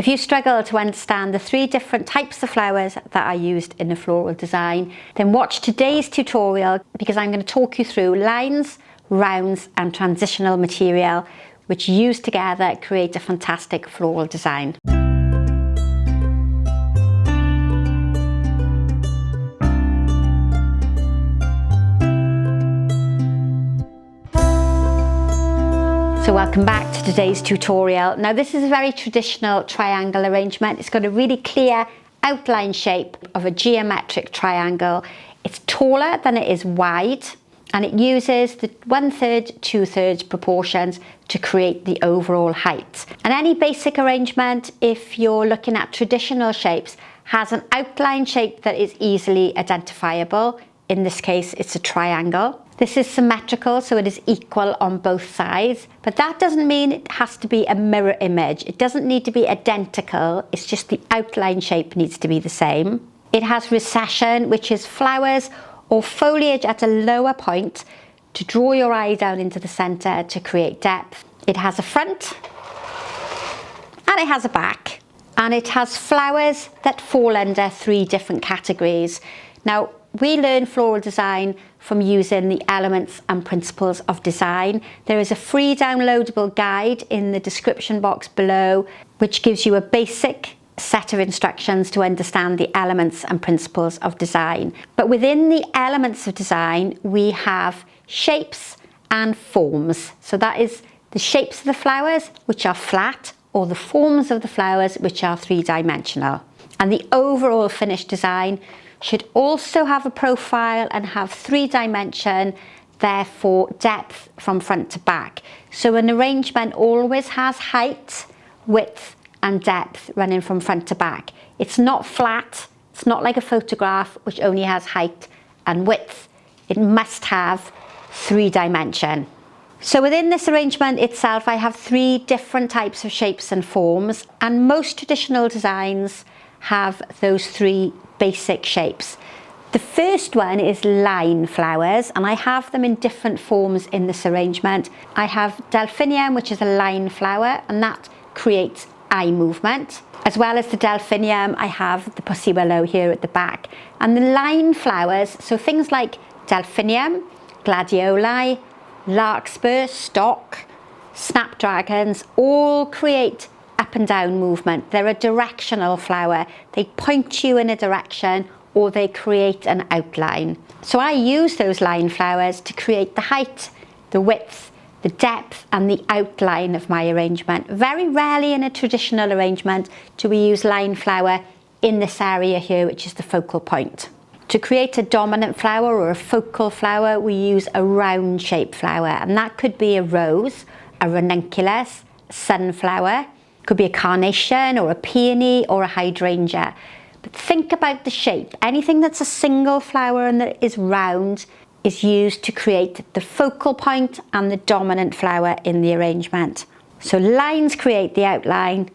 If you struggle to understand the 3 different types of flowers that are used in a floral design, then watch today's tutorial because I'm going to talk you through lines, rounds and transitional material which used together create a fantastic floral design. So welcome back to today's tutorial. Now this is a very traditional triangle arrangement. It's got a really clear outline shape of a geometric triangle. It's taller than it is wide and it uses the 1/3, 2/3 proportions to create the overall height. And any basic arrangement, if you're looking at traditional shapes, has an outline shape that is easily identifiable. In this case, it's a triangle. This is symmetrical, so it is equal on both sides, but that doesn't mean it has to be a mirror image. It doesn't need to be identical, it's just the outline shape needs to be the same. It has recession, which is flowers or foliage at a lower point to draw your eye down into the center to create depth. It has a front and it has a back, and it has flowers that fall under 3 different categories. Now, we learn floral design from using the elements and principles of design. There is a free downloadable guide in the description box below, which gives you a basic set of instructions to understand the elements and principles of design. But within the elements of design, we have shapes and forms. So that is the shapes of the flowers, which are flat, or the forms of the flowers, which are 3-dimensional. And the overall finished design should also have a profile and have 3-dimension, therefore depth from front to back. So an arrangement always has height, width and depth running from front to back. It's not flat, it's not like a photograph which only has height and width. It must have 3-dimension. So within this arrangement itself, I have 3 different types of shapes and forms, and most traditional designs have those 3 basic shapes. The first one is line flowers, and I have them in different forms in this arrangement. I have delphinium, which is a line flower, and that creates eye movement. As well as the delphinium, I have the pussy willow here at the back. And the line flowers, so things like delphinium, gladioli, larkspur, stock, snapdragons, all create up and down movement. They're a directional flower. They point you in a direction or they create an outline. So I use those line flowers to create the height, the width, the depth and the outline of my arrangement. Very rarely in a traditional arrangement do we use line flower in this area here, which is the focal point. To create a dominant flower or a focal flower, we use a round shaped flower, and that could be a rose, a ranunculus, a sunflower, could be a carnation or a peony or a hydrangea. But think about the shape. Anything that's a single flower and that is round is used to create the focal point and the dominant flower in the arrangement. So lines create the outline,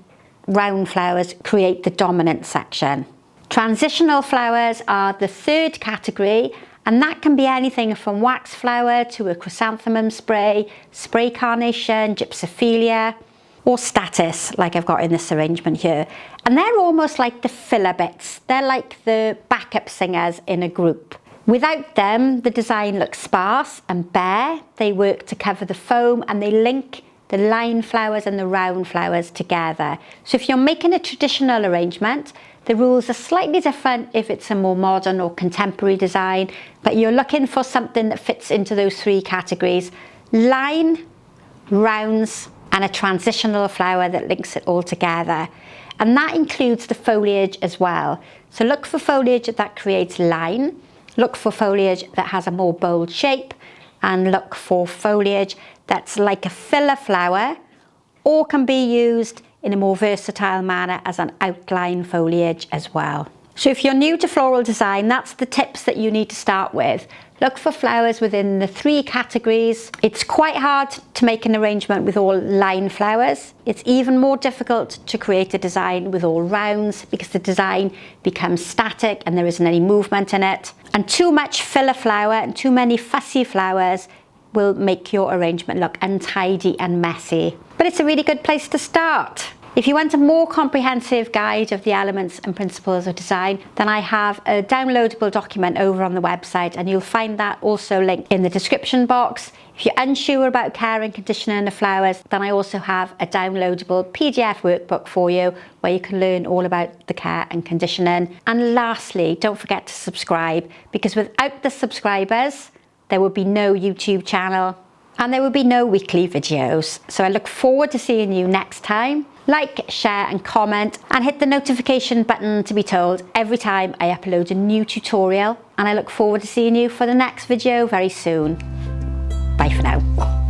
round flowers create the dominant section. Transitional flowers are the 3rd category, and that can be anything from wax flower to a chrysanthemum spray, spray carnation, gypsophilia, or status, like I've got in this arrangement here. And they're almost like the filler bits. They're like the backup singers in a group. Without them, the design looks sparse and bare. They work to cover the foam and they link the line flowers and the round flowers together. So if you're making a traditional arrangement, the rules are slightly different if it's a more modern or contemporary design, but you're looking for something that fits into those 3 categories: line, rounds, and a transitional flower that links it all together. And that includes the foliage as well. So look for foliage that creates line, look for foliage that has a more bold shape, and look for foliage that's like a filler flower or can be used in a more versatile manner as an outline foliage as well. So if you're new to floral design, that's the tips that you need to start with. Look for flowers within the 3 categories. It's quite hard to make an arrangement with all line flowers. It's even more difficult to create a design with all rounds because the design becomes static and there isn't any movement in it. And too much filler flower and too many fussy flowers will make your arrangement look untidy and messy. But it's a really good place to start. If you want a more comprehensive guide of the elements and principles of design, then I have a downloadable document over on the website, and you'll find that also linked in the description box. If you're unsure about care and conditioning the flowers, then I also have a downloadable PDF workbook for you where you can learn all about the care and conditioning. And lastly, don't forget to subscribe, because without the subscribers, there would be no YouTube channel and there would be no weekly videos. So I look forward to seeing you next time. Like, share and comment, and hit the notification button to be told every time I upload a new tutorial. And I look forward to seeing you for the next video very soon. Bye for now.